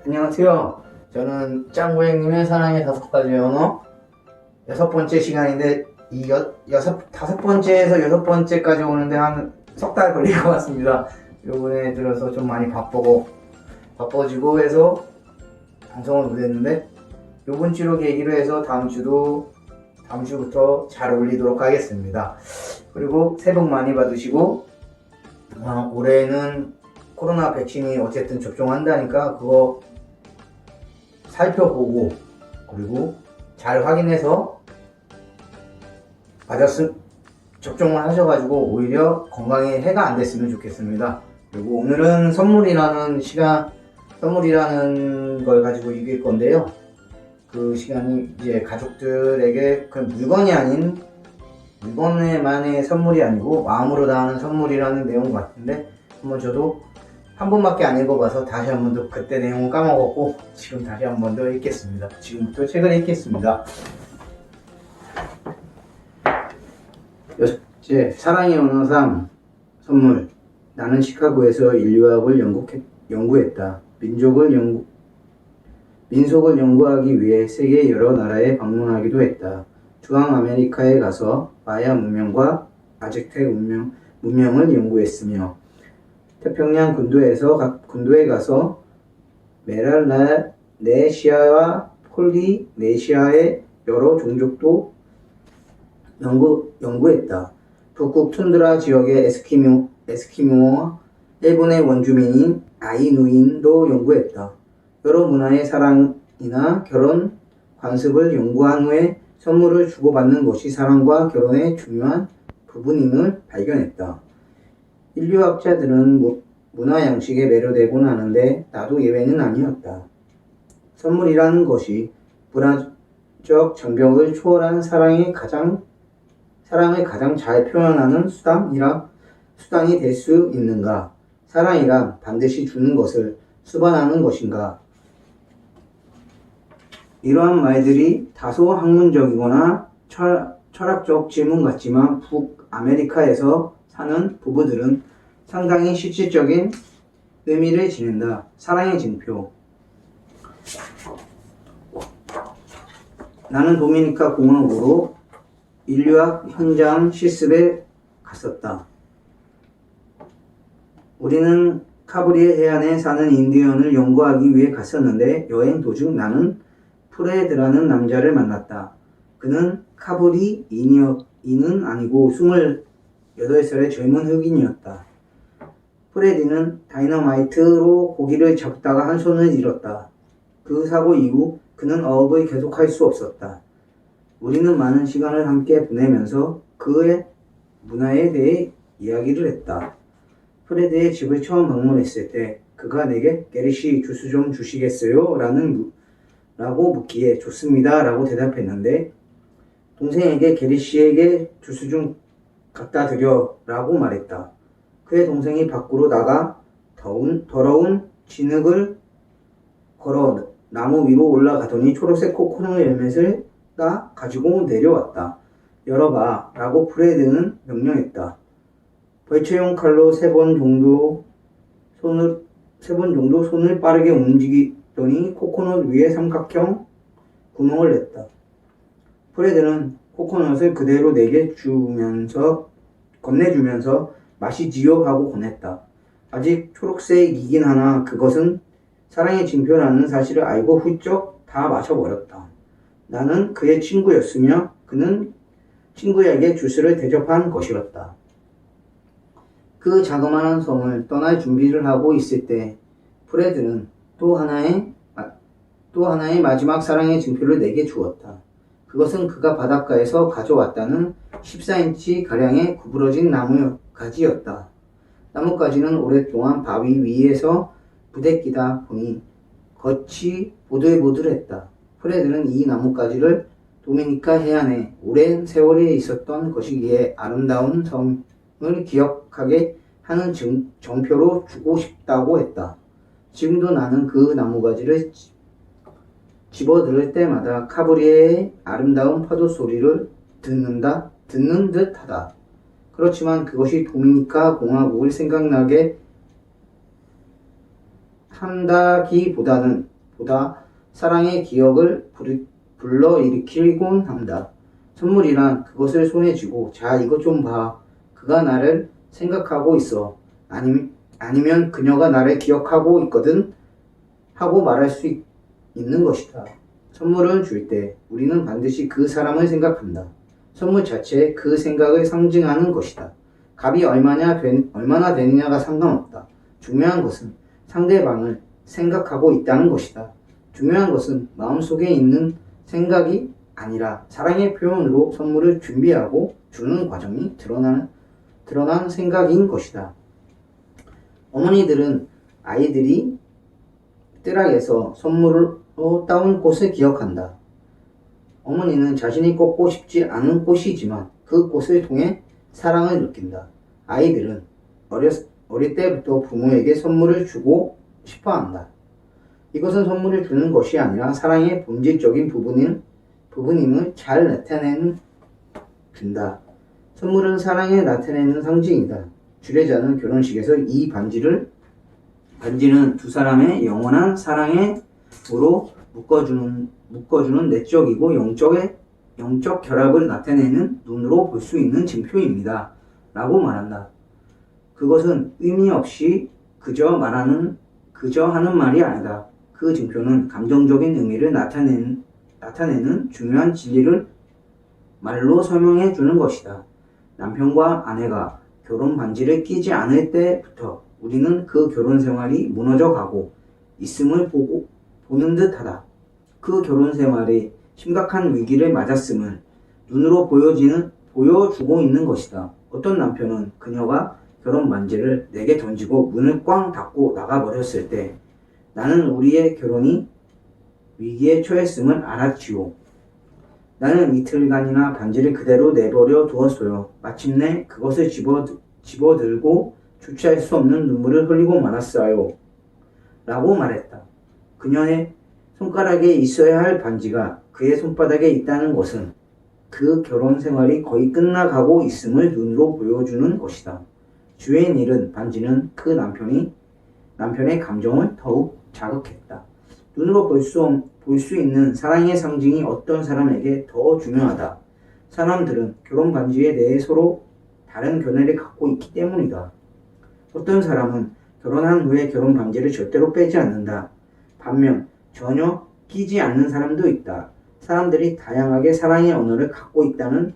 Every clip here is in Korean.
안녕하세요. 저는 짱구행님의 사랑의 5가지 언어 6번째 시간인데 다섯 번째에서 6번째까지 오는데 한 석 달 걸릴 것 같습니다. 요번에 들어서 좀 많이 바빠지고 해서 방송을 못했는데 요번 주로 계기로 해서 다음 주부터 잘 올리도록 하겠습니다. 그리고 새해 복 많이 받으시고 올해는 코로나 백신이 어쨌든 접종한다니까 그거 살펴보고 그리고 잘 확인해서 접종을 하셔가지고 오히려 건강에 해가 안 됐으면 좋겠습니다. 그리고 오늘은 선물이라는 걸 가지고 얘기할 건데요. 그 시간이 이제 가족들에게 그 물건이 아닌 물건만의 선물이 아니고 마음으로 다하는 선물이라는 내용 같은데 한번 저도 한 번밖에 안 읽어봐서 다시 한 번 더 그때 내용을 까먹었고 지금 다시 한 번 더 읽겠습니다. 지금부터 책을 읽겠습니다. 여섯째, 사랑의 언어상 선물. 나는 시카고에서 인류학을 연구했다. 민속을 연구하기 위해 세계 여러 나라에 방문하기도 했다. 중앙 아메리카에 가서 마야 문명과 아즈텍 문명을 연구했으며 태평양 군도에 가서 메랄네시아와 폴리네시아의 여러 종족도 연구했다. 북극 툰드라 지역의 에스키모와 일본의 원주민인 아이누인도 연구했다. 여러 문화의 사랑이나 결혼 관습을 연구한 후에 선물을 주고받는 것이 사랑과 결혼의 중요한 부분임을 발견했다. 인류학자들은 문화 양식에 매료되곤 하는데 나도 예외는 아니었다. 선물이라는 것이 문화적 장벽을 초월한 사랑을 가장 잘 표현하는 수단이 될 수 있는가? 사랑이란 반드시 주는 것을 수반하는 것인가? 이러한 말들이 다소 학문적이거나 철학적 질문 같지만 북아메리카에서 사는 부부들은 상당히 실질적인 의미를 지닌다. 사랑의 징표. 나는 도미니카 공화국으로 인류학 현장 실습에 갔었다. 우리는 카브리에 해안에 사는 인디언을 연구하기 위해 갔었는데 여행 도중 나는 프레드라는 남자를 만났다. 그는 카브리인은 아니고 28살의 젊은 흑인이었다. 프레디는 다이너마이트로 고기를 잡다가 한 손을 잃었다. 그 사고 이후 그는 어업을 계속할 수 없었다. 우리는 많은 시간을 함께 보내면서 그의 문화에 대해 이야기를 했다. 프레드의 집을 처음 방문했을 때 그가 내게 게리씨 주스 좀 주시겠어요? 라고 묻기에 좋습니다 라고 대답했는데 동생에게 게리씨에게 주스 좀 갖다 드려 라고 말했다. 그의 동생이 밖으로 나가 더러운 진흙을 걸어 나무 위로 올라가더니 초록색 코코넛 열매를 따 가지고 내려왔다. 열어봐 라고 프레드는 명령했다. 벌채용 칼로 3번 정도 손을 빠르게 움직이더니 코코넛 위에 삼각형 구멍을 냈다. 프레드는 코코넛을 그대로 내게 건네주면서 마시지요 하고 권했다. 아직 초록색이긴 하나 그것은 사랑의 징표라는 사실을 알고 훌쩍 다 마셔버렸다. 나는 그의 친구였으며 그는 친구에게 주스를 대접한 것이었다. 그 자그마한 섬을 떠날 준비를 하고 있을 때 프레드는 또 하나의 마지막 사랑의 징표를 내게 주었다. 그것은 그가 바닷가에서 가져왔다는 14인치 가량의 구부러진 나무가지였다. 나뭇가지는 오랫동안 바위 위에서 부대끼다 보니 겉이 보들보들했다. 프레드는 이 나뭇가지를 도미니카 해안에 오랜 세월이 있었던 것이기에 아름다운 섬을 기억하게 하는 정표로 주고 싶다고 했다. 지금도 나는 그 나무가지를 집어들을 때마다 카브리의 아름다운 파도 소리를 듣는 듯하다. 그렇지만 그것이 도미니카 공화국을 생각나게 한다기보다는 보다 사랑의 기억을 불러일으키곤 한다. 선물이란 그것을 손에 쥐고 자 이것 좀 봐. 그가 나를 생각하고 있어. 아니면 그녀가 나를 기억하고 있거든 하고 말할 수 있는 것이다. 선물을 줄 때 우리는 반드시 그 사람을 생각한다. 선물 자체에 그 생각을 상징하는 것이다. 값이 얼마나 되느냐가 상관없다. 중요한 것은 상대방을 생각하고 있다는 것이다. 중요한 것은 마음속에 있는 생각이 아니라 사랑의 표현으로 선물을 준비하고 주는 과정이 드러난 생각인 것이다. 어머니들은 아이들이 뜰락에서 선물로 따온 꽃을 기억한다. 어머니는 자신이 꽂고 싶지 않은 꽃이지만 그 꽃을 통해 사랑을 느낀다. 아이들은 어릴 때부터 부모에게 선물을 주고 싶어 한다. 이것은 선물을 주는 것이 아니라 사랑의 본질적인 부분임을 잘 나타내는 준다. 선물은 사랑을 나타내는 상징이다. 주례자는 결혼식에서 이 반지는 두 사람의 영원한 사랑으로 묶어주는 내적이고 영적 결합을 나타내는 눈으로 볼 수 있는 증표입니다. 라고 말한다. 그것은 의미 없이 그저 하는 말이 아니다. 그 증표는 감정적인 의미를 나타내는 중요한 진리를 말로 설명해 주는 것이다. 남편과 아내가 결혼 반지를 끼지 않을 때부터 우리는 그 결혼 생활이 무너져 가고 있음을 보는 듯하다. 그 결혼 생활이 심각한 위기를 맞았음을 눈으로 보여주고 있는 것이다. 어떤 남편은 그녀가 결혼 반지를 내게 던지고 문을 꽝 닫고 나가버렸을 때 나는 우리의 결혼이 위기에 처했음을 알았지요. 나는 이틀간이나 반지를 그대로 내버려 두었어요. 마침내 그것을 집어들고 주체할 수 없는 눈물을 흘리고 말았어요. 라고 말했다. 그녀의 손가락에 있어야 할 반지가 그의 손바닥에 있다는 것은 그 결혼 생활이 거의 끝나가고 있음을 눈으로 보여주는 것이다. 주의 잃은 반지는 그 남편의 감정을 더욱 자극했다. 눈으로 볼 수 있는 사랑의 상징이 어떤 사람에게 더 중요하다. 사람들은 결혼 반지에 대해 서로 다른 견해를 갖고 있기 때문이다. 어떤 사람은 결혼한 후에 결혼 반지를 절대로 빼지 않는다. 반면 전혀 끼지 않는 사람도 있다. 사람들이 다양하게 사랑의 언어를 갖고 있다는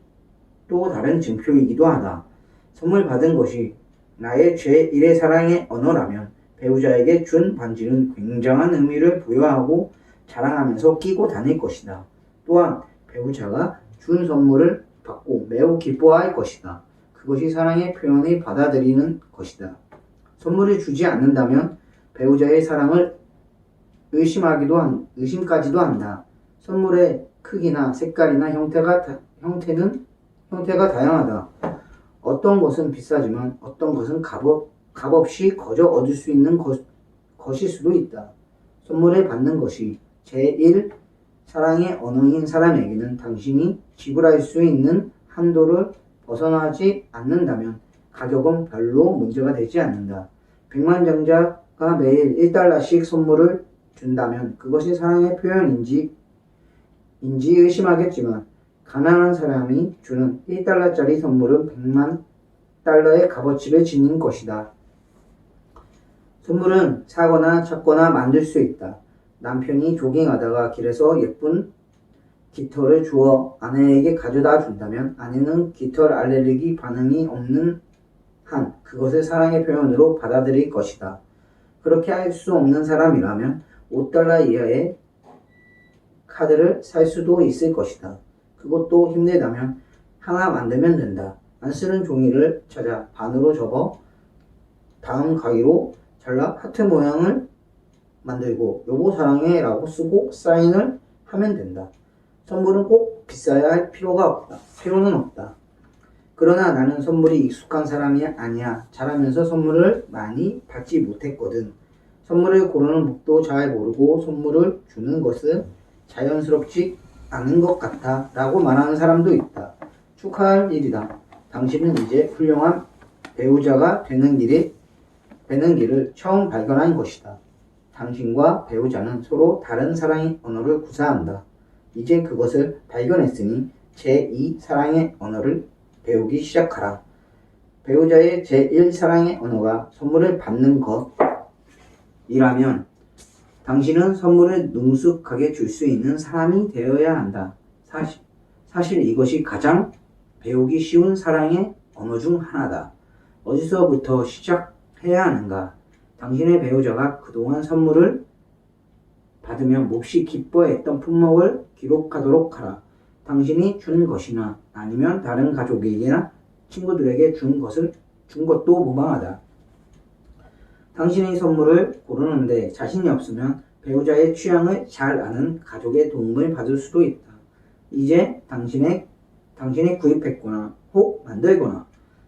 또 다른 증표이기도 하다. 선물 받은 것이 나의 제1의 사랑의 언어라면 배우자에게 준 반지는 굉장한 의미를 부여하고 자랑하면서 끼고 다닐 것이다. 또한 배우자가 준 선물을 받고 매우 기뻐할 것이다. 그것이 사랑의 표현을 받아들이는 것이다. 선물을 주지 않는다면 배우자의 사랑을 의심까지도 한다. 선물의 크기나 색깔이나 형태가 다양하다. 어떤 것은 비싸지만 어떤 것은 값없이 거저 얻을 수 있는 것일 수도 있다. 선물을 받는 것이 제1 사랑의 언어인 사람에게는 당신이 지불할 수 있는 한도를 벗어나지 않는다면 가격은 별로 문제가 되지 않는다. 백만장자가 매일 1달러씩 선물을 준다면 그것이 사랑의 표현인지 의심하겠지만 가난한 사람이 주는 1달러짜리 선물은 100만 달러의 값어치를 지닌 것이다. 선물은 사거나 찾거나 만들 수 있다. 남편이 조깅하다가 길에서 예쁜 깃털을 주어 아내에게 가져다 준다면 아내는 깃털 알레르기 반응이 없는 한 그것을 사랑의 표현으로 받아들일 것이다. 그렇게 할 수 없는 사람이라면 5달러 이하의 카드를 살 수도 있을 것이다. 그것도 힘들다면 하나 만들면 된다. 안 쓰는 종이를 찾아 반으로 접어 다음 가위로 잘라 하트 모양을 만들고 여보 사랑해 라고 쓰고 사인을 하면 된다. 선물은 꼭 비싸야 할 필요는 없다. 그러나 나는 선물이 익숙한 사람이 아니야. 자라면서 선물을 많이 받지 못했거든. 선물을 고르는 법도 잘 모르고 선물을 주는 것은 자연스럽지 않은 것 같아 라고 말하는 사람도 있다. 축하할 일이다. 당신은 이제 훌륭한 배우자가 되는 길을 처음 발견한 것이다. 당신과 배우자는 서로 다른 사랑의 언어를 구사한다. 이제 그것을 발견했으니 제2 사랑의 언어를 배우기 시작하라. 배우자의 제1 사랑의 언어가 선물을 받는 것이라면 당신은 선물을 능숙하게 줄 수 있는 사람이 되어야 한다. 사실 이것이 가장 배우기 쉬운 사랑의 언어 중 하나다. 어디서부터 시작해야 하는가? 당신의 배우자가 그동안 선물을 받으며 몹시 기뻐했던 품목을 기록하도록 하라. 당신이 준 것이나 아니면 다른 가족에게나 친구들에게 준 것도 무방하다. 당신의 선물을 고르는데 자신이 없으면 배우자의 취향을 잘 아는 가족의 도움을 받을 수도 있다. 이제 당신이 구입했거나 혹 만들거나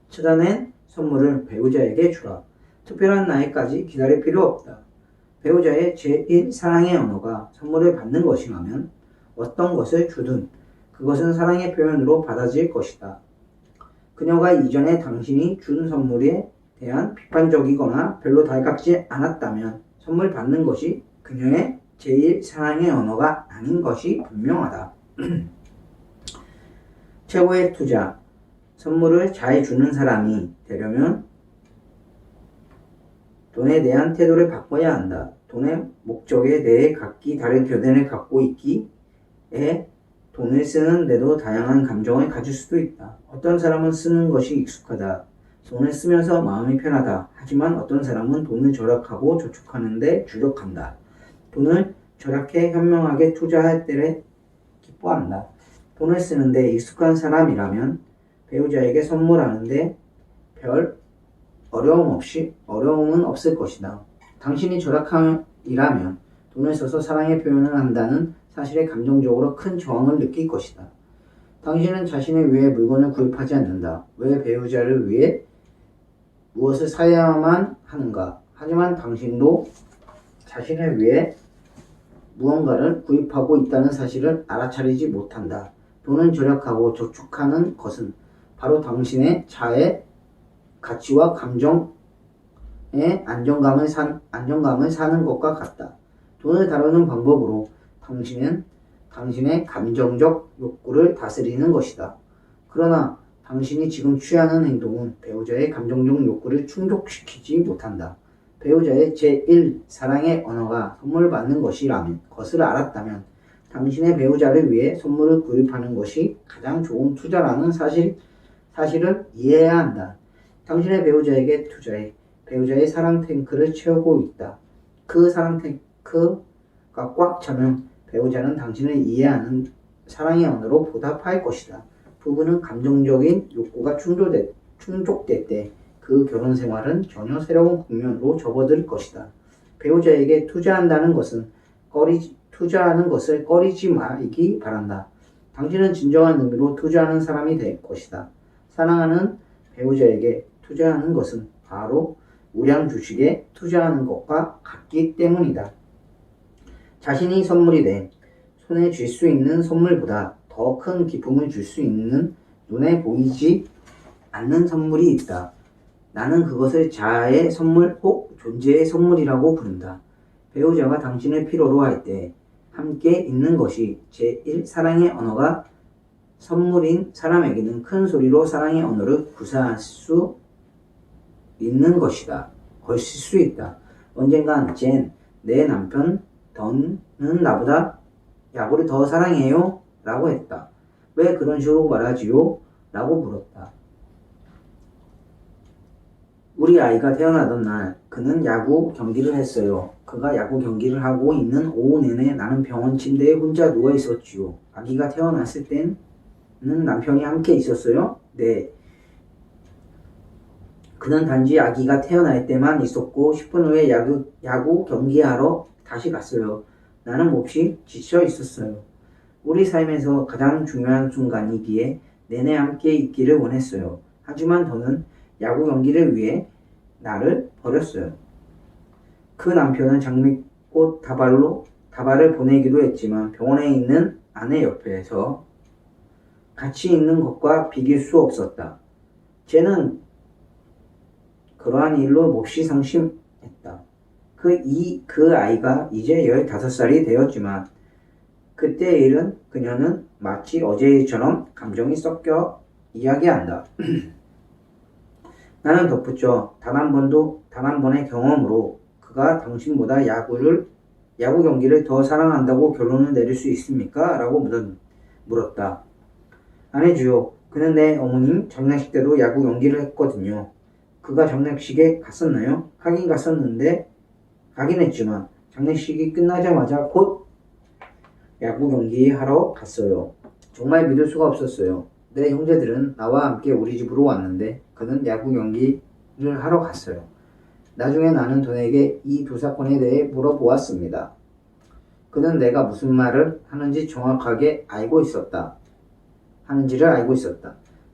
찾아낸 선물을 배우자에게 주라. 특별한 날까지 기다릴 필요 없다. 배우자의 제1 사랑의 언어가 선물을 받는 것이라면 어떤 것을 주든 그것은 사랑의 표현으로 받아질 것이다. 그녀가 이전에 당신이 준 선물에 대한 비판적이거나 별로 달갑지 않았다면 선물 받는 것이 그녀의 제1 사랑의 언어가 아닌 것이 분명하다. 최고의 투자. 선물을 잘 주는 사람이 되려면 돈에 대한 태도를 바꿔야 한다. 돈의 목적에 대해 각기 다른 견해를 갖고 있기에 돈을 쓰는데도 다양한 감정을 가질 수도 있다. 어떤 사람은 쓰는 것이 익숙하다. 돈을 쓰면서 마음이 편하다. 하지만 어떤 사람은 돈을 절약하고 저축하는 데 주력한다. 돈을 절약해 현명하게 투자할 때를 기뻐한다. 돈을 쓰는데 익숙한 사람이라면 배우자에게 선물하는데 별 어려움은 없을 것이다. 당신이 절약함이라면 돈을 써서 사랑의 표현을 한다는 사실에 감정적으로 큰 저항을 느낄 것이다. 당신은 자신을 위해 물건을 구입하지 않는다. 왜 배우자를 위해 무엇을 사야만 하는가? 하지만 당신도 자신을 위해 무언가를 구입하고 있다는 사실을 알아차리지 못한다. 돈을 절약하고 저축하는 것은 바로 당신의 자의 가치와 감정의 안정감을 사는 것과 같다. 돈을 다루는 방법으로 당신은 당신의 감정적 욕구를 다스리는 것이다. 그러나 당신이 지금 취하는 행동은 배우자의 감정적 욕구를 충족시키지 못한다. 배우자의 제1 사랑의 언어가 선물 받는 것을 알았다면 당신의 배우자를 위해 선물을 구입하는 것이 가장 좋은 투자라는 사실을 이해해야 한다. 당신의 배우자에게 투자해 배우자의 사랑 탱크를 채우고 있다. 그 사랑 탱크가 꽉 차면 배우자는 당신을 이해하는 사랑의 언어로 보답할 것이다. 부부는 감정적인 욕구가 충족될 때 그 결혼 생활은 전혀 새로운 국면으로 접어들 것이다. 배우자에게 투자하는 것을 꺼리지 말기 바란다. 당신은 진정한 의미로 투자하는 사람이 될 것이다. 사랑하는 배우자에게 투자하는 것은 바로 우량 주식에 투자하는 것과 같기 때문이다. 자신이 선물이 돼 손에 쥘 수 있는 선물보다 더 큰 기쁨을 줄 수 있는 눈에 보이지 않는 선물이 있다. 나는 그것을 자아의 선물 혹 존재의 선물이라고 부른다. 배우자가 당신을 필요로 할 때 함께 있는 것이 제1 사랑의 언어가 선물인 사람에게는 큰 소리로 사랑의 언어를 구사할 수 있는 것이다. 걸칠 수 있다. 언젠간 내 남편 던은 나보다 야구를 더 사랑해요? 라고 했다. 왜 그런 식으로 말하지요? 라고 물었다. 우리 아이가 태어나던 날 그는 야구 경기를 했어요. 그가 야구 경기를 하고 있는 오후 내내 나는 병원 침대에 혼자 누워 있었지요. 아기가 태어났을 때는 남편이 함께 있었어요? 네. 그는 단지 아기가 태어날 때만 있었고 10분 후에 야구 경기하러 다시 갔어요. 나는 몹시 지쳐 있었어요. 우리 삶에서 가장 중요한 순간이기에 내내 함께 있기를 원했어요. 하지만 저는 야구 경기를 위해 나를 버렸어요. 그 남편은 장미꽃 다발을 보내기도 했지만 병원에 있는 아내 옆에서 같이 있는 것과 비길 수 없었다. 쟤는 그러한 일로 몹시 상심했다. 그 아이가 이제 15살이 되었지만 그때의 일은 그녀는 마치 어제의 일처럼 감정이 섞여 이야기한다. 나는 덧붙여 단 한 번의 경험으로 그가 당신보다 야구 경기를 더 사랑한다고 결론을 내릴 수 있습니까? 라고 물었다. 아니지요. 그는 내 어머님 장례식 때도 야구 경기를 했거든요. 그가 장례식에 갔었나요? 가긴 했지만 장례식이 끝나자마자 곧 야구 경기 하러 갔어요. 정말 믿을 수가 없었어요. 내 형제들은 나와 함께 우리 집으로 왔는데 그는 야구 경기를 하러 갔어요. 나중에 나는 돈에게 이 두 사건에 대해 물어보았습니다. 그는 내가 무슨 말을 하는지를 알고 있었다.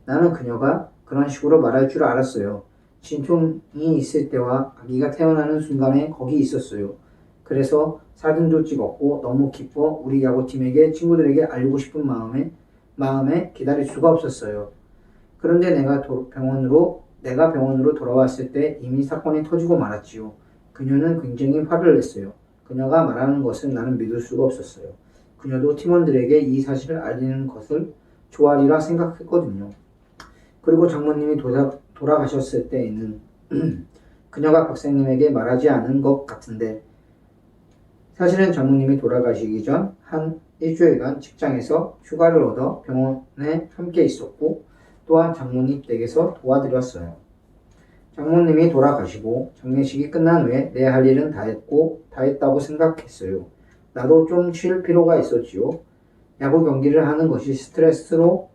나는 그녀가 그런 식으로 말할 줄 알았어요. 진통이 있을 때와 아기가 태어나는 순간에 거기 있었어요. 그래서 사진도 찍었고 너무 기뻐 우리 야구팀에게 친구들에게 알리고 싶은 마음에 기다릴 수가 없었어요. 그런데 내가 병원으로 돌아왔을 때 이미 사건이 터지고 말았지요. 그녀는 굉장히 화를 냈어요. 그녀가 말하는 것을 나는 믿을 수가 없었어요. 그녀도 팀원들에게 이 사실을 알리는 것을 좋아하리라 생각했거든요. 그리고 장모님이 돌아가셨을 때에는 그녀가 박사님에게 말하지 않은 것 같은데 사실은 장모님이 돌아가시기 전 한 일주일간 직장에서 휴가를 얻어 병원에 함께 있었고 또한 장모님 댁에서 도와드렸어요. 장모님이 돌아가시고 장례식이 끝난 후에 내 할 일은 다 했다고 생각했어요. 나도 좀 쉴 필요가 있었지요. 야구 경기를 하는 것이 스트레스로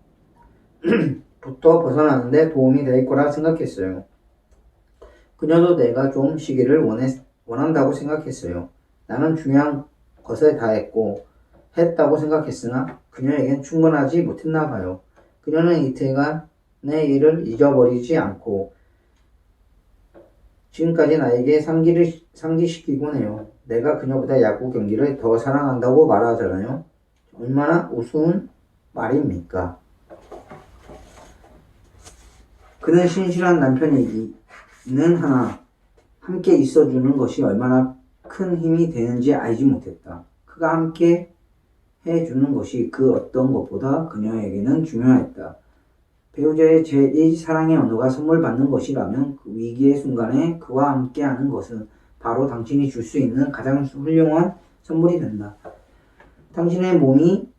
부터 벗어나는데 도움이 될 거라 생각했어요. 그녀도 내가 좀 쉬기를 원한다고 생각했어요. 나는 중요한 것을 다 했다고 생각했으나 그녀에겐 충분하지 못했나 봐요. 그녀는 이틀간의 일을 잊어버리지 않고 지금까지 나에게 상기시키곤 해요. 내가 그녀보다 야구 경기를 더 사랑한다고 말하잖아요. 얼마나 우스운 말입니까? 그는 신실한 남편이기는 하나 함께 있어주는 것이 얼마나 큰 힘이 되는지 알지 못했다. 그가 함께 해주는 것이 그 어떤 것보다 그녀에게는 중요했다. 배우자의 제1 사랑의 언어가 선물 받는 것이라면 그 위기의 순간에 그와 함께하는 것은 바로 당신이 줄 수 있는 가장 훌륭한 선물이 된다. 당신의 몸이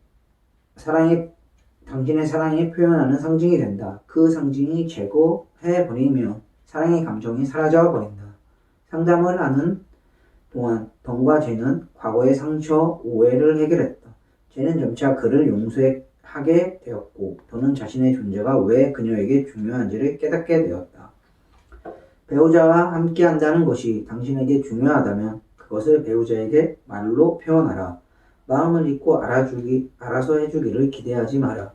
당신의 사랑에 표현하는 상징이 된다. 그 상징이 제거해버리면 사랑의 감정이 사라져버린다. 상담을 하는 동안 덤과 제는 과거의 상처, 오해를 해결했다. 제는 점차 그를 용서하게 되었고 더는 자신의 존재가 왜 그녀에게 중요한지를 깨닫게 되었다. 배우자와 함께한다는 것이 당신에게 중요하다면 그것을 배우자에게 말로 표현하라. 마음을 읽고 알아서 해주기를 기대하지 마라.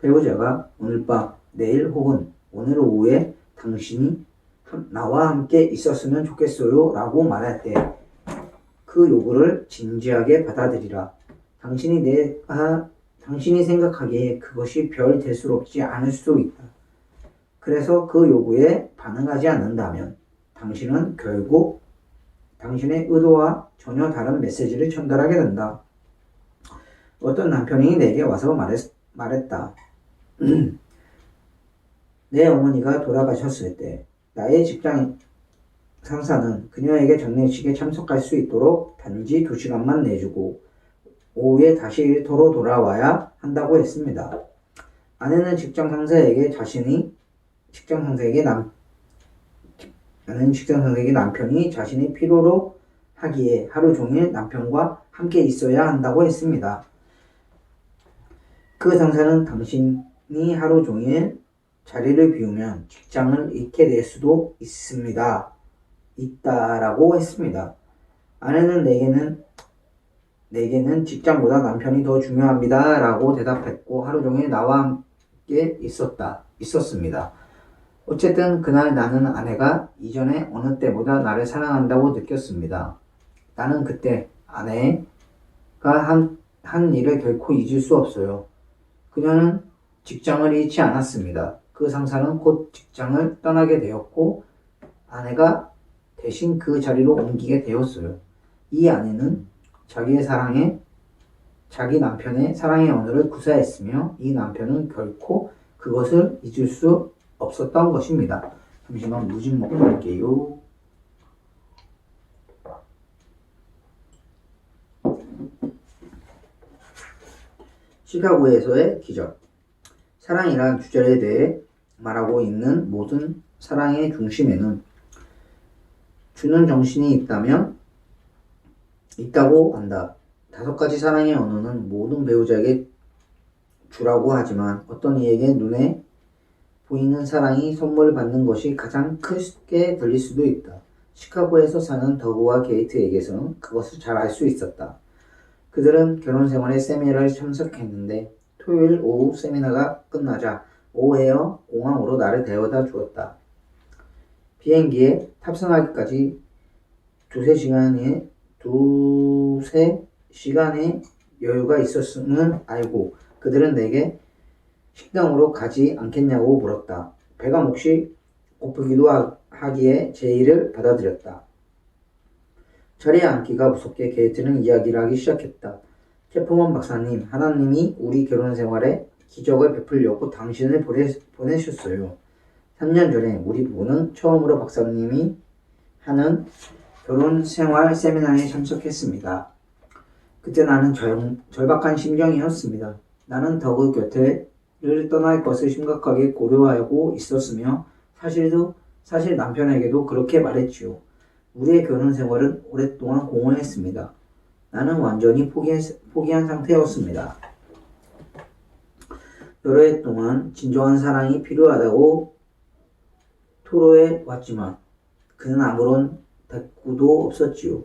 배우자가 오늘 밤, 내일 혹은 오늘 오후에 당신이 나와 함께 있었으면 좋겠어요 라고 말할 때 그 요구를 진지하게 받아들이라. 당신이 생각하기에 그것이 별 대수롭지 않을 수도 있다. 그래서 그 요구에 반응하지 않는다면 당신은 결국 당신의 의도와 전혀 다른 메시지를 전달하게 된다. 어떤 남편이 내게 와서 말했다. 내 어머니가 돌아가셨을 때 나의 직장 상사는 그녀에게 장례식에 참석할 수 있도록 단지 2시간만 내주고 오후에 다시 일터로 돌아와야 한다고 했습니다. 아내는 직장 상사에게 남편이 자신이 필요로 하기에 하루 종일 남편과 함께 있어야 한다고 했습니다. 그 상사는 당신이 하루 종일 자리를 비우면 직장을 잃게 될 수도 있다라고 했습니다. 아내는 내게는 직장보다 남편이 더 중요합니다 라고 대답했고 하루 종일 나와 함께 있었습니다. 어쨌든 그날 나는 아내가 이전에 어느 때보다 나를 사랑한다고 느꼈습니다. 나는 그때 아내가 한 일을 결코 잊을 수 없어요. 그녀는 직장을 잃지 않았습니다. 그 상사는 곧 직장을 떠나게 되었고 아내가 대신 그 자리로 옮기게 되었어요. 이 아내는 자기 남편의 사랑의 언어를 구사했으며 이 남편은 결코 그것을 잊을 수 없었던 것입니다. 잠시만 물 좀 먹고 올게요. 시카고에서의 기적. 사랑이란 주제에 대해 말하고 있는 모든 사랑의 중심에는 주는 정신이 있다고 한다. 5가지 사랑의 언어는 모든 배우자에게 주라고 하지만 어떤 이에게 눈에 보이는 사랑이 선물 받는 것이 가장 크게 들릴 수도 있다. 시카고에서 사는 더그와 게이트에게서는 그것을 잘 알 수 있었다. 그들은 결혼 생활의 세미나를 참석했는데 토요일 오후 세미나가 끝나자 오헤어 공항으로 나를 데려다 주었다. 비행기에 탑승하기까지 두세 시간의 여유가 있었음을 알고 그들은 내게 식당으로 가지 않겠냐고 물었다. 배가 몹시 고프기도 하기에 제의를 받아들였다. 자리에 앉기가 무섭게 게이트는 이야기를 하기 시작했다. 체프먼 박사님, 하나님이 우리 결혼 생활에 기적을 베풀려고 당신을 보내셨어요. 3년 전에 우리 부부는 처음으로 박사님이 하는 결혼 생활 세미나에 참석했습니다. 그때 나는 절박한 심정이었습니다. 나는 더그 곁을 떠날 것을 심각하게 고려하고 있었으며 사실 남편에게도 그렇게 말했지요. 우리의 결혼 생활은 오랫동안 공허했습니다. 나는 완전히 포기한 상태였습니다. 여러 해 동안 진정한 사랑이 필요하다고 토로해 왔지만 그는 아무런 대꾸도 없었지요.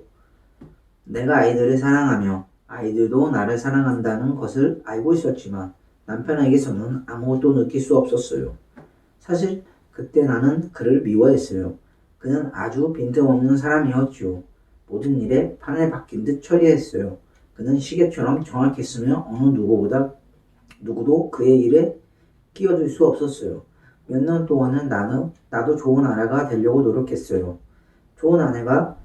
내가 아이들을 사랑하며 아이들도 나를 사랑한다는 것을 알고 있었지만 남편에게서는 아무것도 느낄 수 없었어요. 사실 그때 나는 그를 미워했어요. 그는 아주 빈틈없는 사람이었지요. 모든 일에 판을 바뀐 듯 처리했어요. 그는 시계처럼 정확했으며 어느 누구도 그의 일에 끼어들 수 없었어요. 몇 년 동안은 나도 좋은 아내가 되려고 노력했어요. 좋은 아내가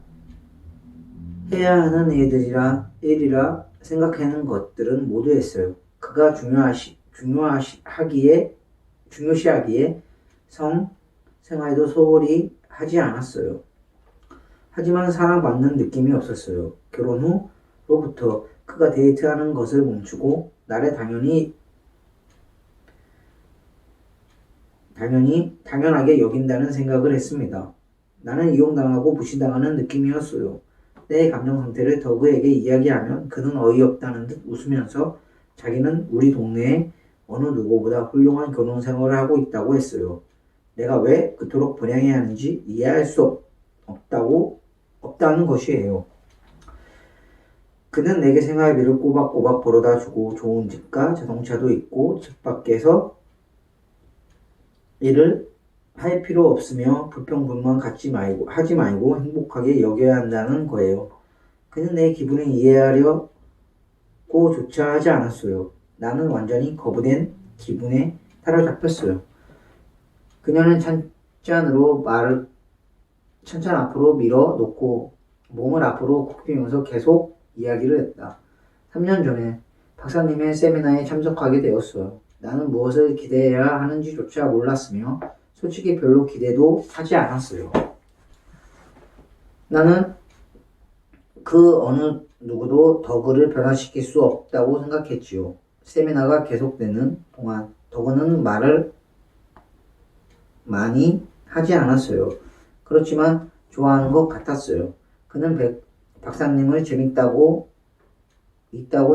해야 하는 일이라 생각하는 것들은 모두 했어요. 그가 중요시하기에 성 생활도 소홀히 하지 않았어요. 하지만 사랑받는 느낌이 없었어요. 결혼 후로부터 그가 데이트하는 것을 멈추고 나를 당연하게 여긴다는 생각을 했습니다. 나는 이용당하고 무시당하는 느낌이었어요. 내 감정 상태를 더그에게 이야기하면 그는 어이없다는 듯 웃으면서 자기는 우리 동네에 어느 누구보다 훌륭한 결혼 생활을 하고 있다고 했어요. 내가 왜 그토록 불행해하는지 이해할 수 없다는 것이에요. 그는 내게 생활비를 꼬박꼬박 벌어다 주고 좋은 집과 자동차도 있고 집 밖에서 일을 할 필요 없으며 불평불만 하지 말고 행복하게 여겨야 한다는 거예요. 그는 내 기분을 이해하려고조차 하지 않았어요. 나는 완전히 거부된 기분에 사로잡혔어요. 그녀는 찬찬 앞으로 밀어 놓고 몸을 앞으로 굽히면서 계속 이야기를 했다. 3년 전에 박사님의 세미나에 참석하게 되었어요. 나는 무엇을 기대해야 하는지조차 몰랐으며 솔직히 별로 기대도 하지 않았어요. 나는 그 어느 누구도 더그를 변화시킬 수 없다고 생각했지요. 세미나가 계속되는 동안 더그는 말을 많이 하지 않았어요. 그렇지만 좋아하는 것 같았어요. 그는 박사님을 재밌다고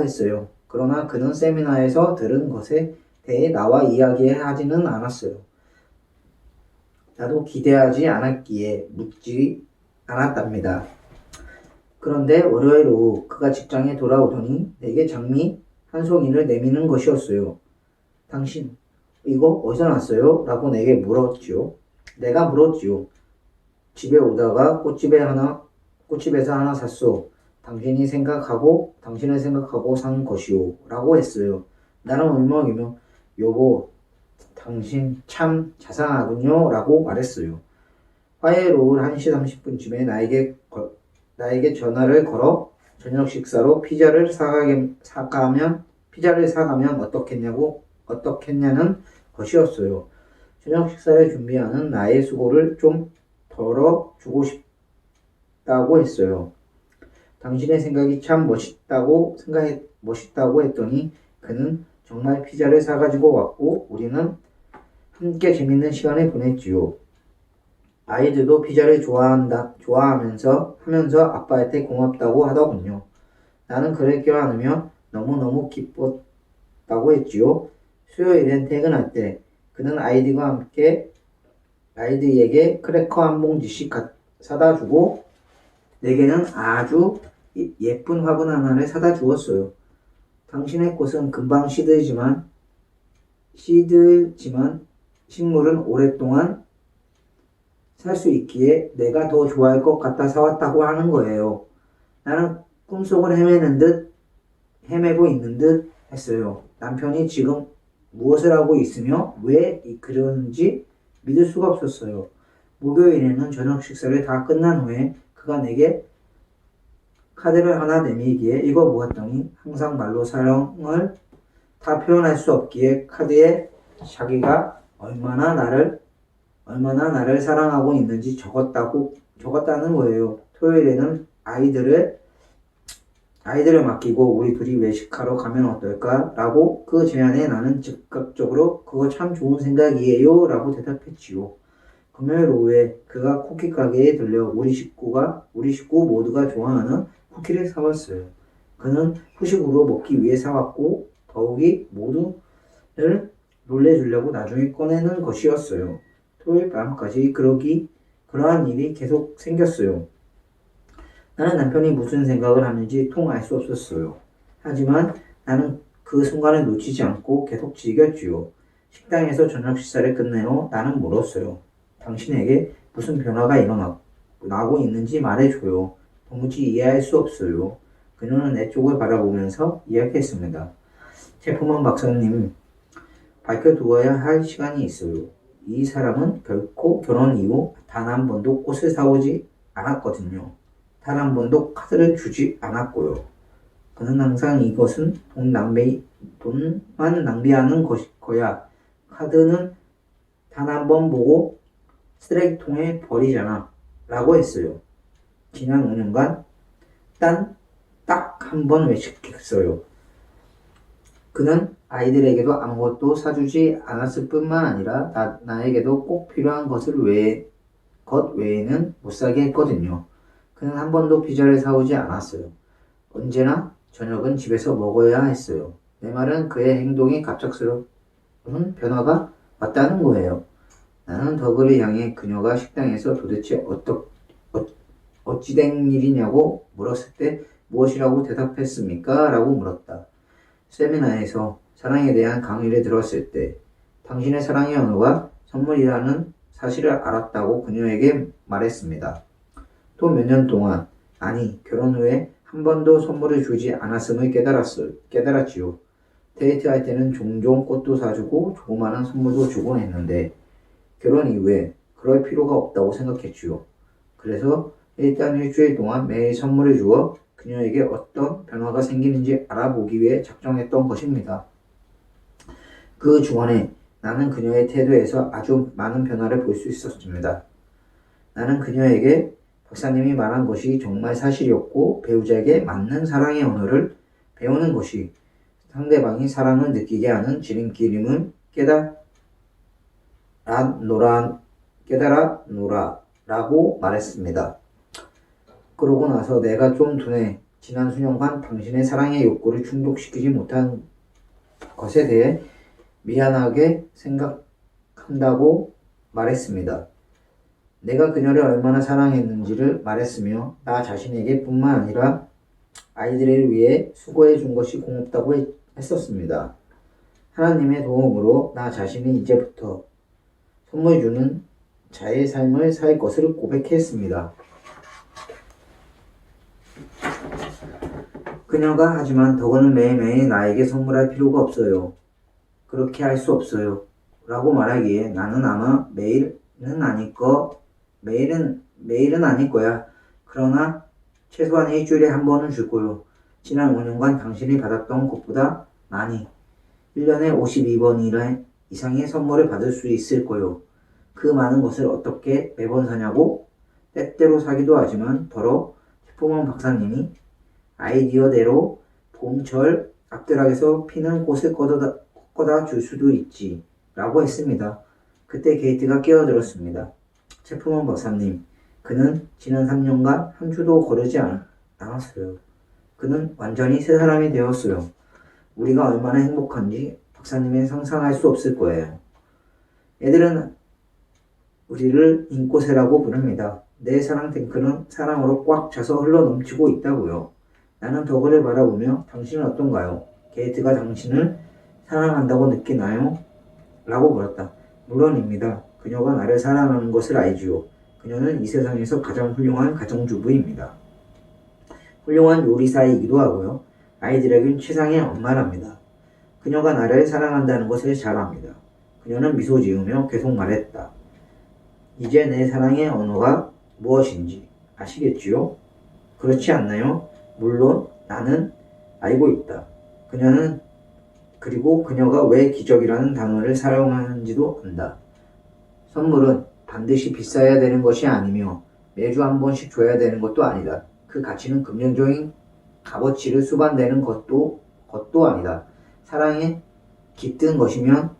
했어요. 그러나 그는 세미나에서 들은 것에 대해 나와 이야기하지는 않았어요. 나도 기대하지 않았기에 묻지 않았답니다. 그런데 월요일 오후 그가 직장에 돌아오더니 내게 장미 한 송이를 내미는 것이었어요. 당신 이거 어디서 났어요? 라고 내게 물었지요. 내가 물었지요. 집에 오다가 꽃집에서 하나 샀소. 당신을 생각하고 산 것이오. 라고 했어요. 나는 울먹이며 여보 당신 참 자상하군요. 라고 말했어요. 화요일 오후 1시 30분쯤에 나에게 전화를 걸어 저녁 식사로 피자를 사가면 어떻겠냐는 것이었어요. 저녁 식사를 준비하는 나의 수고를 좀 덜어주고 싶다고 했어요. 당신의 생각이 참 멋있다고 했더니 그는 정말 피자를 사가지고 왔고 우리는 함께 재밌는 시간을 보냈지요. 아이들도 피자를 좋아하면서 아빠한테 고맙다고 하더군요. 나는 그를 껴안으며 너무너무 기뻤다고 했지요. 수요일엔 퇴근할 때 그는 아이들에게 크래커 한 봉지씩 사다 주고 내게는 아주 예쁜 화분 하나를 사다 주었어요. 당신의 꽃은 금방 시들지만 식물은 오랫동안 살 수 있기에 내가 더 좋아할 것 같아 사왔다고 하는 거예요. 나는 꿈속을 헤매고 있는 듯 했어요. 남편이 지금 무엇을 하고 있으며 왜 그러는지 믿을 수가 없었어요. 목요일에는 저녁 식사를 다 끝난 후에 그가 내게 카드를 하나 내밀기에 읽어보았더니 항상 말로 사랑을 다 표현할 수 없기에 카드에 자기가 얼마나 나를 사랑하고 있는지 적었다는 거예요. 토요일에는 아이들을 맡기고 우리 둘이 외식하러 가면 어떨까? 라고 그 제안에 나는 즉각적으로 그거 참 좋은 생각이에요. 라고 대답했지요. 금요일 오후에 그가 쿠키 가게에 들려 우리 식구 모두가 좋아하는 쿠키를 사왔어요. 그는 후식으로 먹기 위해 사왔고 더욱이 모두를 놀래주려고 나중에 꺼내는 것이었어요. 토요일 밤까지 그러한 일이 계속 생겼어요. 나는 남편이 무슨 생각을 하는지 통 알 수 없었어요. 하지만 나는 그 순간을 놓치지 않고 계속 즐겼지요. 식당에서 저녁 식사를 끝낸 후 나는 물었어요. 당신에게 무슨 변화가 일어나고 있는지 말해줘요. 도무지 이해할 수 없어요. 그녀는 내 쪽을 바라보면서 이야기했습니다. 제프먼 박사님, 밝혀두어야 할 시간이 있어요. 이 사람은 결코 결혼 이후 단 한 번도 꽃을 사오지 않았거든요. 단 한 번도 카드를 주지 않았고요. 그는 항상 이것은 돈만 낭비하는 거야. 카드는 단 한 번 보고 쓰레기통에 버리잖아. 라고 했어요. 지난 5년간 딱 한 번 외식했어요. 그는 아이들에게도 아무것도 사주지 않았을 뿐만 아니라 나에게도 꼭 필요한 것 외에는 못 사게 했거든요. 그는 한 번도 피자를 사오지 않았어요. 언제나 저녁은 집에서 먹어야 했어요. 내 말은 그의 행동에 갑작스러운 변화가 왔다는 거예요. 나는 더그를 향해 그녀가 식당에서 도대체 어찌 된 일이냐고 물었을 때 무엇이라고 대답했습니까? 라고 물었다. 세미나에서 사랑에 대한 강의를 들었을 때 당신의 사랑의 언어가 선물이라는 사실을 알았다고 그녀에게 말했습니다. 또 몇 년 동안, 아니 결혼 후에 한 번도 선물을 주지 않았음을 깨달았지요. 데이트할 때는 종종 꽃도 사주고 조그마한 선물도 주곤 했는데 결혼 이후에 그럴 필요가 없다고 생각했지요. 그래서 일단 일주일 동안 매일 선물을 주어 그녀에게 어떤 변화가 생기는지 알아보기 위해 작정했던 것입니다. 그 주간에 나는 그녀의 태도에서 아주 많은 변화를 볼 수 있었습니다. 나는 그녀에게 박사님이 말한 것이 정말 사실이었고 배우자에게 맞는 사랑의 언어를 배우는 것이 상대방이 사랑을 느끼게 하는 지름길임을 깨달아 놓라 라고 말했습니다. 그러고 나서 내가 좀 둔해 지난 수년간 당신의 사랑의 욕구를 충족시키지 못한 것에 대해 미안하게 생각한다고 말했습니다. 내가 그녀를 얼마나 사랑했는지를 말했으며 나 자신에게 뿐만 아니라 아이들을 위해 수고해 준 것이 고맙다고 했었습니다. 하나님의 도움으로 나 자신이 이제부터 선물 주는 자의 삶을 살 것을 고백했습니다. 그녀가 하지만 더그는 매일매일 나에게 선물할 필요가 없어요. 그렇게 할 수 없어요. 라고 말하기에 나는 아마 매일은 아닐 매일은 아닐 거야. 그러나 최소한 일주일에 한 번은 줄 거요. 지난 5년간 당신이 받았던 것보다 많이 1년에 52번 이상의 선물을 받을 수 있을 거요. 그 많은 것을 어떻게 매번 사냐고? 때때로 사기도 하지만 더러 슈퍼먼 박사님이 아이디어대로 봄철 앞드락에서 피는 꽃을 꺾어다 줄 수도 있지 라고 했습니다. 그때 게이트가 끼어들었습니다. 체프먼 박사님, 그는 지난 3년간 한 주도 거르지 않았어요. 그는 완전히 새 사람이 되었어요. 우리가 얼마나 행복한지 박사님은 상상할 수 없을 거예요. 애들은 우리를 인꼬새라고 부릅니다. 내 사랑 탱크는 사랑으로 꽉 차서 흘러넘치고 있다고요. 나는 덕을 바라보며 당신은 어떤가요? 게이트가 당신을 사랑한다고 느끼나요? 라고 물었다. 물론입니다. 그녀가 나를 사랑하는 것을 알지요. 그녀는 이 세상에서 가장 훌륭한 가정주부입니다. 훌륭한 요리사이기도 하고요. 아이들에겐 최상의 엄마랍니다. 그녀가 나를 사랑한다는 것을 잘 압니다. 그녀는 미소 지으며 계속 말했다. 이제 내 사랑의 언어가 무엇인지 아시겠지요? 그렇지 않나요? 물론 나는 알고 있다. 그리고 그녀가 왜 기적이라는 단어를 사용하는지도 안다. 선물은 반드시 비싸야 되는 것이 아니며 매주 한 번씩 줘야 되는 것도 아니다. 그 가치는 금전적인 값어치를 수반되는 것도 아니다. 사랑에 깃든 것이면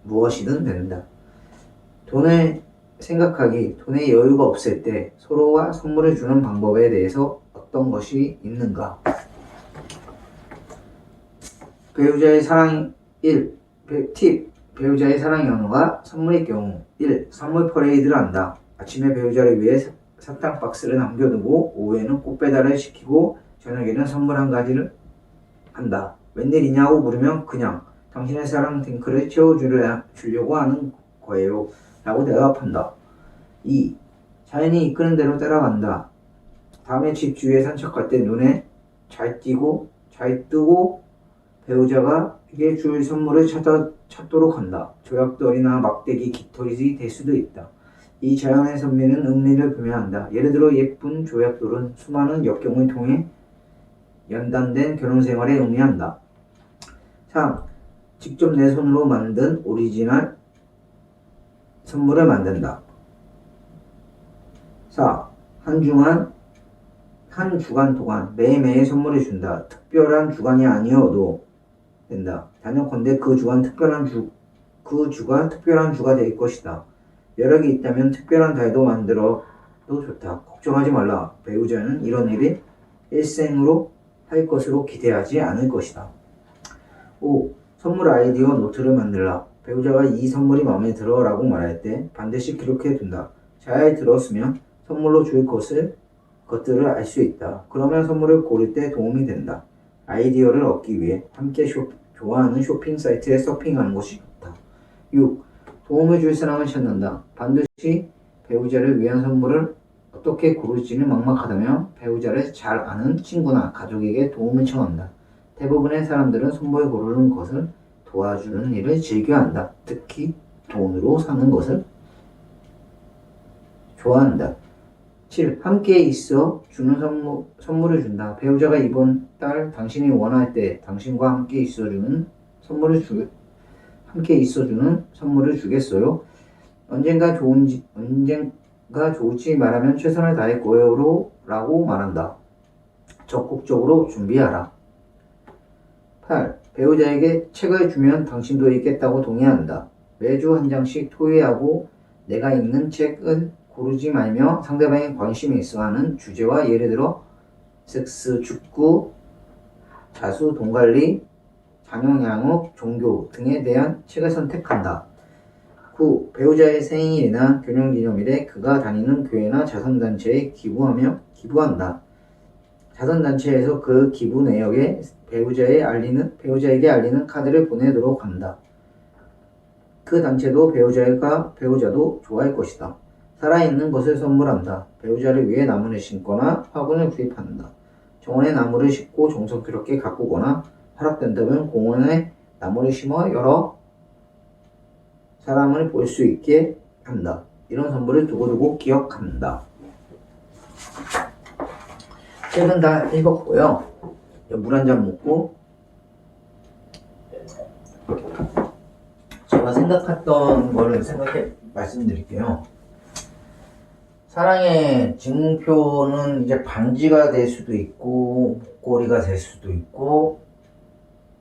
무엇이든 된다. 돈의 여유가 없을 때 서로가 선물을 주는 방법에 대해서 어떤 것이 있는가? 배우자의 사랑 1. 팁. 배우자의 사랑의 언어가 선물일 경우 1. 선물 퍼레이드를 한다. 아침에 배우자를 위해 사탕 박스를 남겨두고 오후에는 꽃 배달을 시키고 저녁에는 선물 한 가지를 한다. 웬일이냐고 물으면 그냥 당신의 사랑 탱크를 채워주려고 하는 거예요. 라고 대답한다. 2. 자연이 이끄는 대로 따라간다. 밤에 집 주위에 산책할 때 눈에 잘 뜨고 배우자가 에게 줄 선물을 찾도록 한다. 조약돌이나 막대기, 깃털이 될 수도 있다. 이 자연의 선미는 은밀을 표명한다. 예를 들어 예쁜 조약돌은 수많은 역경을 통해 연단된 결혼생활을 의미한다. 3. 직접 내 손으로 만든 오리지널 선물을 만든다. 4. 한 주간 동안 매일매일 선물을 준다. 특별한 주간이 아니어도 된다. 단연컨대 그 주가 특별한 주가 될 것이다. 여력이 있다면 특별한 달도 만들어도 좋다. 걱정하지 말라. 배우자는 이런 일을 일생으로 할 것으로 기대하지 않을 것이다. 5. 선물 아이디어 노트를 만들라. 배우자가 이 선물이 마음에 들어 라고 말할 때 반드시 기록해 둔다. 잘 들었으면 선물로 줄 것들을 알 수 있다. 그러면 선물을 고를 때 도움이 된다. 아이디어를 얻기 위해 함께 좋아하는 쇼핑 사이트에 서핑하는 것이 좋다. 6. 도움을 줄 사람을 찾는다. 반드시 배우자를 위한 선물을 어떻게 고를지는 막막하다면 배우자를 잘 아는 친구나 가족에게 도움을 청한다. 대부분의 사람들은 선물 고르는 것을 도와주는 일을 즐겨한다. 특히 돈으로 사는 것을 좋아한다. 7. 함께 있어 주는 선물을 준다. 배우자가 이번 달 당신이 원할 때 당신과 함께 있어주는 선물을 주겠어요? 언젠가 좋을지 말하면 최선을 다할 거예요 라고 말한다. 적극적으로 준비하라. 8. 배우자에게 책을 주면 당신도 읽겠다고 동의한다. 매주 한 장씩 토의하고 내가 읽는 책을 고르지 말며 상대방의 관심이 있어 하는 주제와 예를 들어 섹스, 축구, 자수, 돈관리, 자녀 양육, 종교 등에 대한 책을 선택한다. 9. 배우자의 생일이나 결혼기념일에 그가 다니는 교회나 자선단체에 기부한다. 자선단체에서 그 기부 내역에 배우자에게 알리는 카드를 보내도록 한다. 그 단체도 배우자도 좋아할 것이다. 살아있는 것을 선물한다. 배우자를 위해 나무를 심거나 화분을 구입한다. 정원에 나무를 심고 정성스럽게 가꾸거나 허락된다면 공원에 나무를 심어 여러 사람을 볼 수 있게 한다. 이런 선물을 두고두고 기억합니다. 책은 다 읽었고요. 물 한 잔 먹고 제가 생각했던 거를 말씀드릴게요. 사랑의 증표는 이제 반지가 될 수도 있고 목걸이가 될 수도 있고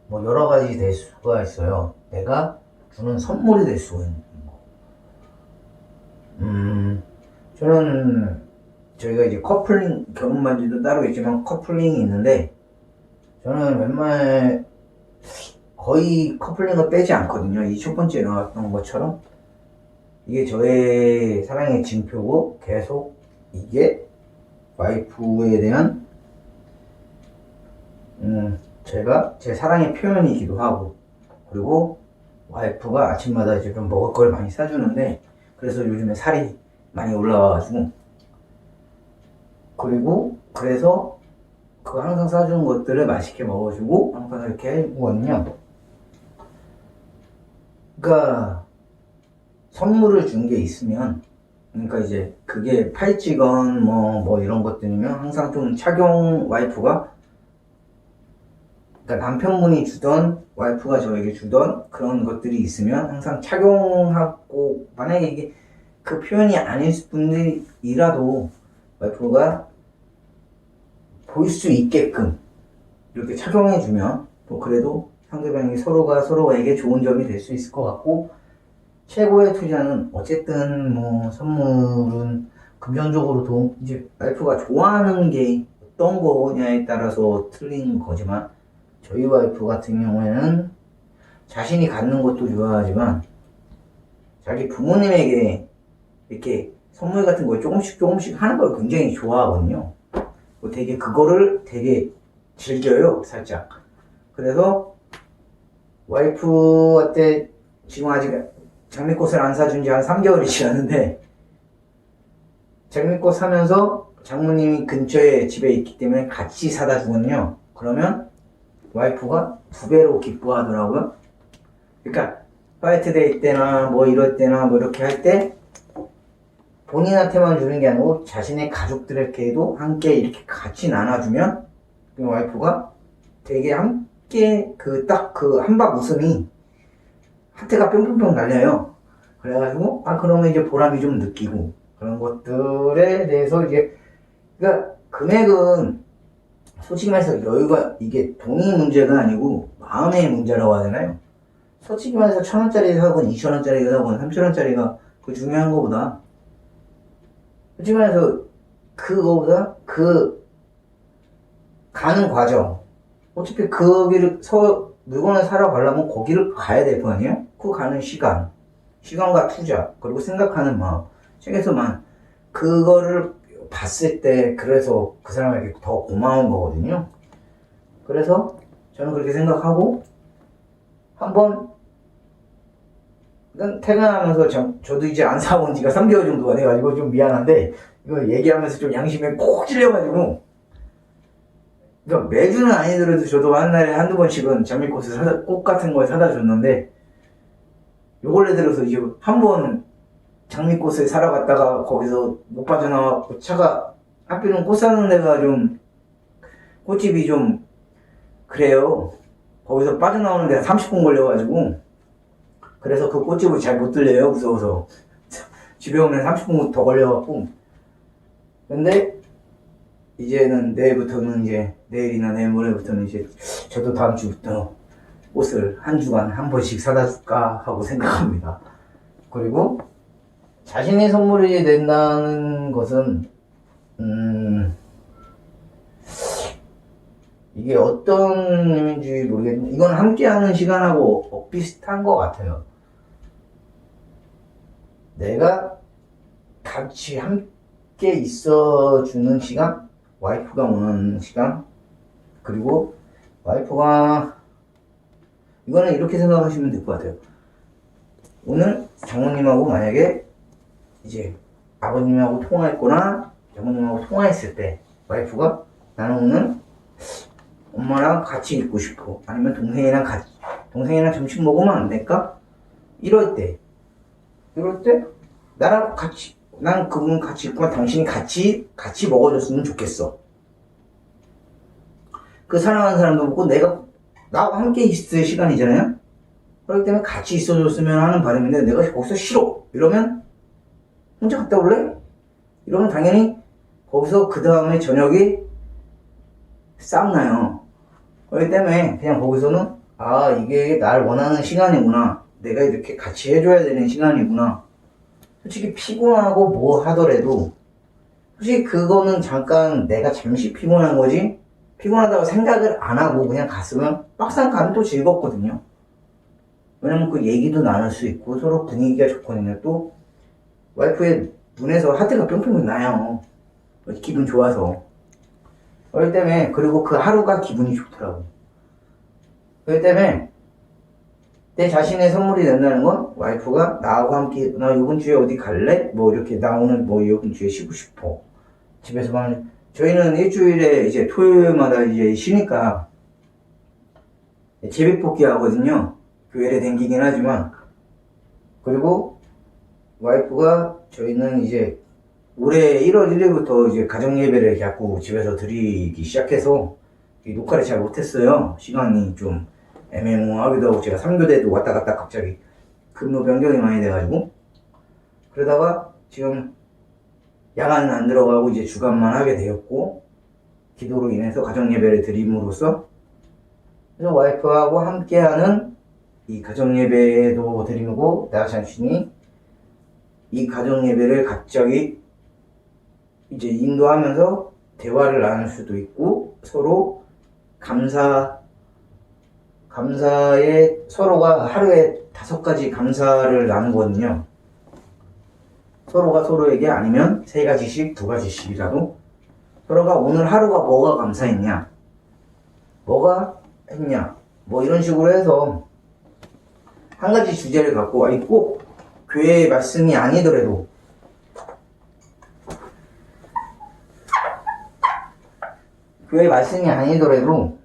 뭐 여러 가지 될 수가 있어요. 내가 주는 선물이 될 수가 있는 거. 저는 저희가 이제 커플링, 결혼 반지도 따로 있지만 커플링이 있는데 저는 웬만해 거의 커플링을 빼지 않거든요. 이 첫 번째 나왔던 것처럼 이게 저의 사랑의 징표고 계속 이게 와이프에 대한 제가 제 사랑의 표현이기도 하고, 그리고 와이프가 아침마다 이제 좀 먹을 걸 많이 사주는데 그래서 요즘에 살이 많이 올라와가지고, 그리고 그래서 그 항상 사주는 것들을 맛있게 먹어주고 항상 이렇게 해주거든요. 그러니까 선물을 준 게 있으면, 그러니까 이제 그게 팔찌건 뭐 이런 것들이면 항상 좀 착용, 와이프가, 그러니까 남편분이 주던 와이프가 저에게 주던 그런 것들이 있으면 항상 착용하고, 만약에 이게 그 표현이 아닐 분들이라도 와이프가 볼 수 있게끔 이렇게 착용해주면 또 그래도 상대방이 서로가 서로에게 좋은 점이 될 수 있을 것 같고, 최고의 투자는 어쨌든 뭐 선물은 금전적으로 이제 와이프가 좋아하는 게 어떤 거냐에 따라서 틀린 거지만, 저희 와이프 같은 경우에는 자신이 갖는 것도 좋아하지만 자기 부모님에게 이렇게 선물 같은 거 조금씩 하는 걸 굉장히 좋아하거든요. 되게 그거를 되게 즐겨요, 살짝. 그래서 와이프한테 지금 아직 장미꽃을 안 사준 지 한 3개월이 지났는데, 장미꽃 사면서 장모님이 근처에 집에 있기 때문에 같이 사다 주거든요. 그러면 와이프가 2배로 기뻐하더라고요. 그러니까 화이트데이 때나 뭐 이럴 때나 뭐 이렇게 할 때 본인한테만 주는 게 아니고 자신의 가족들에게도 함께 이렇게 같이 나눠주면 그 와이프가 되게 함께 그 딱 그 한박 웃음이 하트가 뿅뿅뿅 날려요. 그래가지고 그러면 이제 보람이 좀 느끼고, 그런 것들에 대해서 이제, 그러니까 금액은 솔직히 말해서 여유가, 이게 돈이 문제가 아니고 마음의 문제라고 하잖아요. 솔직히 말해서 1,000원짜리 사건, 2,000원짜리 사건, 3,000원짜리가 그 중요한 거보다, 솔직히 말해서 그거보다 그 가는 과정, 어차피 거기를 물건을 사러 가려면 거기를 가야 될 거 아니에요? 그 가는 시간과 투자, 그리고 생각하는 마음, 책에서만 그거를 봤을 때 그래서 그 사람에게 더 고마운 거거든요. 그래서 저는 그렇게 생각하고, 한번 퇴근하면서 저도 이제 안 사온 지가 3개월 정도가 돼가지고 좀 미안한데, 이거 얘기하면서 좀 양심에 콕 찔려가지고, 그러니까 매주는 아니더라도 저도 한 달에 한두 번씩은 장미꽃을 꽃 같은 걸 사다 줬는데, 요 근래 들어서 이제 한번 장미꽃을 사러 갔다가 거기서 못 빠져나와서, 차가 하필은 꽃 사는 데가 좀 꽃집이 좀 그래요. 거기서 빠져나오는 데가 30분 걸려가지고, 그래서 그 꽃집을 잘 못 들려요, 무서워서. 집에 오면 30분 더 걸려갖고. 근데 이제는 내일이나 내일 모레부터는 이제 저도 다음 주부터 옷을 한 주간 한 번씩 사다 줄까 하고 생각합니다. 그리고 자신의 선물이 된다는 것은 이게 어떤 의미인지 모르겠는데, 이건 함께하는 시간하고 비슷한 것 같아요. 내가 같이 함께 있어주는 시간, 와이프가 원하는 시간, 그리고 와이프가, 이거는 이렇게 생각하시면 될 것 같아요. 오늘 장모님하고 만약에 이제 아버님하고 통화했거나 장모님하고 통화했을 때 와이프가, 나는 오늘 엄마랑 같이 있고 싶어, 아니면 동생이랑 점심 먹으면 안 될까? 이럴 때 나랑 같이, 난 그분 같이 있고 당신이 같이 먹어줬으면 좋겠어. 그 사랑하는 사람도 먹고 내가 나와 함께 있을 시간이잖아요. 그렇기 때문에 같이 있어줬으면 하는 바람인데 내가 거기서 싫어 이러면 혼자 갔다 올래? 이러면 당연히 거기서 그 다음에 저녁에 싸움나요. 그렇기 때문에 그냥 거기서는 아 이게 날 원하는 시간이구나, 내가 이렇게 같이 해줘야 되는 시간이구나. 솔직히 피곤하고 뭐 하더라도 솔직히 그거는 잠깐 내가 잠시 피곤한 거지, 피곤하다고 생각을 안 하고 그냥 갔으면 막상 가면 또 즐겁거든요. 왜냐면 그 얘기도 나눌 수 있고 서로 분위기가 좋거든요. 또 와이프의 눈에서 하트가 뿅뿅 나요. 기분 좋아서. 그렇기 때문에, 그리고 그 하루가 기분이 좋더라고. 그렇기 때문에 내 자신의 선물이 된다는 건 와이프가 나하고 함께 나 이번 주에 어디 갈래? 뭐 이렇게 나 오늘 뭐 이번 주에 쉬고 싶어. 집에서만 저희는 일주일에 이제 토요일마다 이제 쉬니까 제비뽑기 하거든요. 교회를 댕기긴 하지만. 그리고 와이프가 저희는 이제 올해 1월 1일부터 이제 가정예배를 자꾸 집에서 드리기 시작해서 녹화를 잘 못했어요. 시간이 좀 애매모호하기도 하고 제가 3교대도 왔다 갔다 갑자기 근무 변경이 많이 돼가지고 그러다가 지금 야간은 안 들어가고 이제 주간만 하게 되었고 기도로 인해서 가정예배를 드림으로써 그래서 와이프하고 함께하는 이 가정예배도 드리고 나 자신이 이 가정예배를 갑자기 이제 인도하면서 대화를 나눌 수도 있고 서로 감사에 서로가 하루에 5가지 감사를 나누거든요. 서로가 서로에게 아니면 3가지씩 2가지씩이라도 서로가 오늘 하루가 뭐가 감사했냐, 뭐가 했냐, 뭐 이런 식으로 해서 한 가지 주제를 갖고 꼭 교회의 말씀이 아니더라도 교회 말씀이 아니더라도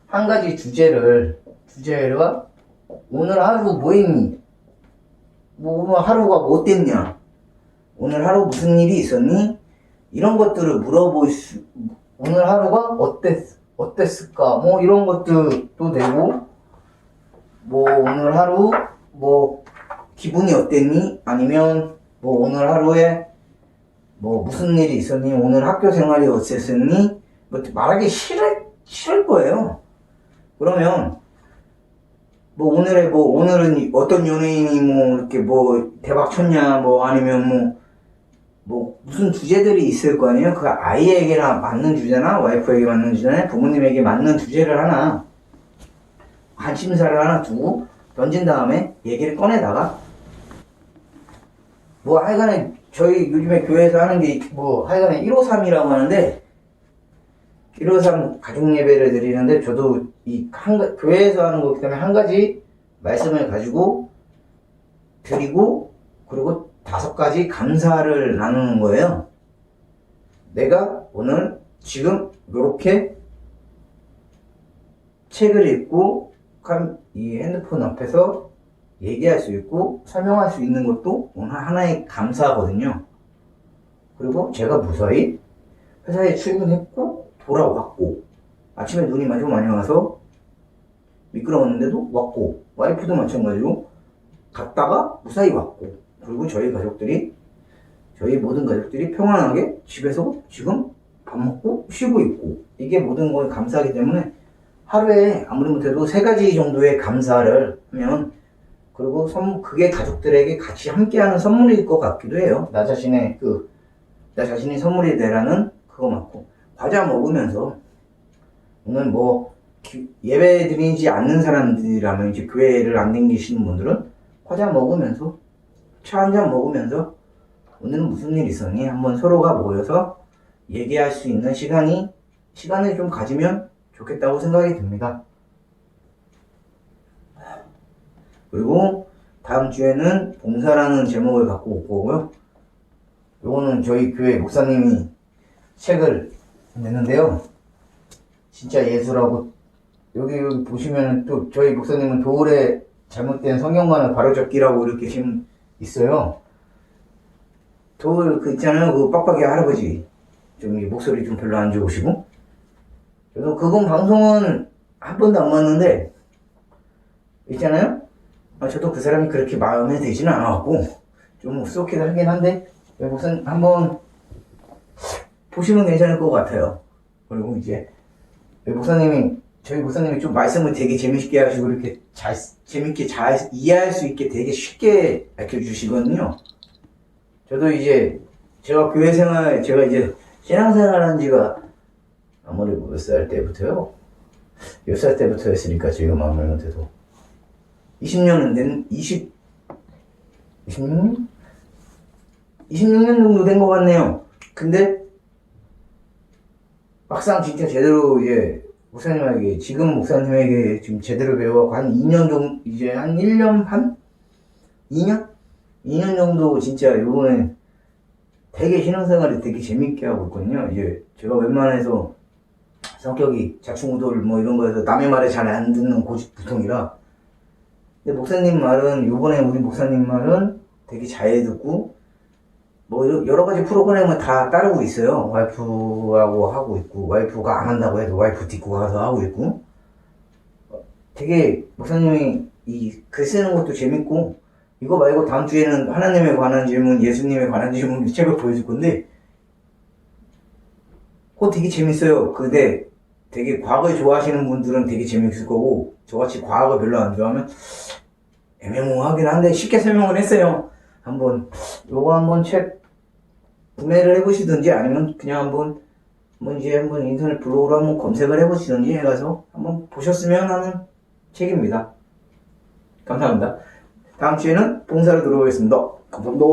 한 가지 주제가 오늘 하루 뭐 했니? 뭐 오늘 하루가 뭐 어땠냐? 오늘 하루 무슨 일이 있었니? 이런 것들을 오늘 하루가 어땠을까? 뭐 이런 것들도 되고 뭐 오늘 하루 뭐 기분이 어땠니? 아니면 뭐 오늘 하루에 뭐 무슨 일이 있었니? 오늘 학교 생활이 어땠었니? 뭐 말하기 싫을 거예요. 그러면 뭐 오늘은 어떤 연예인이 뭐 이렇게 뭐 대박 쳤냐, 뭐 아니면 뭐 무슨 주제들이 있을 거 아니에요. 그 아이에게나 맞는 주제나 와이프에게 맞는 주제나 부모님에게 맞는 주제를 하나 관심사를 하나 두고 던진 다음에 얘기를 꺼내다가 뭐 하여간에 저희 요즘에 교회에서 하는 게 뭐 하여간에 153이라고 하는데 153 가족예배를 드리는데 저도 교회에서 하는 거기 때문에 한 가지 말씀을 가지고 드리고 그리고 5가지 감사를 나누는 거예요. 내가 오늘 지금 이렇게 책을 읽고 이 핸드폰 앞에서 얘기할 수 있고 설명할 수 있는 것도 오늘 하나의 감사거든요. 그리고 제가 무사히 회사에 출근했고 돌아왔고 아침에 눈이 아주 많이 와서 미끄러웠는데도 왔고 와이프도 마찬가지로 갔다가 무사히 왔고 그리고 저희 모든 가족들이 평안하게 집에서 지금 밥 먹고 쉬고 있고 이게 모든 걸 감사하기 때문에 하루에 아무리 못해도 3가지 정도의 감사를 하면 그리고 그게 가족들에게 같이 함께하는 선물일 것 같기도 해요. 나 자신이 선물이 되라는 그거 맞고 과자 먹으면서 오늘 뭐 예배 드리지 않는 사람들이라면 이제 교회를 안 다니시는 분들은 과자 먹으면서 차 한잔 먹으면서 오늘은 무슨 일 있었니? 한번 서로가 모여서 얘기할 수 있는 시간을 좀 가지면 좋겠다고 생각이 듭니다. 그리고 다음 주에는 봉사라는 제목을 갖고 올 거고요. 요거는 저희 교회 목사님이 책을 냈는데요. 진짜 예술하고 여기 보시면 또 저희 목사님은 도울의 잘못된 성경관을 바로잡기라고 이렇게 지금 있어요. 그 있잖아요. 그 빡빡이 할아버지. 좀 목소리 좀 별로 안 좋으시고. 저도 그분 방송은 한 번도 안 봤는데, 있잖아요? 저도 그 사람이 그렇게 마음에 들지는 않아갖고, 좀 쏘기도 하긴 한데, 무슨 한번 보시면 괜찮을 것 같아요. 그리고 이제, 저희 목사님이 좀 말씀을 되게 재밌게 하시고, 이렇게 재밌게 잘 이해할 수 있게 되게 쉽게 알려주시거든요. 저도 이제, 제가 이제 신앙생활 한 지가 아무리 몇 살 때부터요? 몇 살 때부터 했으니까 지금 아무래도 돼도 20년 26년? 26년 정도 된 것 같네요. 근데 막상 진짜 제대로 지금 목사님에게 지금 제대로 배워갖고 한 2년 정도, 이제 한 1년 반? 2년? 2년 정도 진짜 요번에 되게 신앙생활을 되게 재밌게 하고 있거든요. 이제 제가 웬만해서 성격이 자충우돌 뭐 이런 거에서 남의 말에 잘 안 듣는 고집부통이라. 근데 요번에 우리 목사님 말은 되게 잘 듣고, 뭐 여러 가지 프로그램을 다 따르고 있어요. 와이프하고 하고 있고, 와이프가 안 한다고 해도 와이프 딛고 가서 하고 있고. 되게 목사님이 이 글 쓰는 것도 재밌고, 이거 말고 다음 주에는 하나님에 관한 질문, 예수님에 관한 질문 책을 보여줄 건데, 그거 되게 재밌어요. 근데 되게 과거에 좋아하시는 분들은 되게 재밌을 거고, 저같이 과거 별로 안 좋아하면 애매모호하긴 한데 쉽게 설명을 했어요. 요거 한번 책 구매를 해보시든지, 아니면 그냥 한번 인터넷 블로그로 한번 검색을 해보시든지 해가서 한번 보셨으면 하는 책입니다. 감사합니다. 다음 주에는 봉사로 들어오겠습니다. 감사합니다.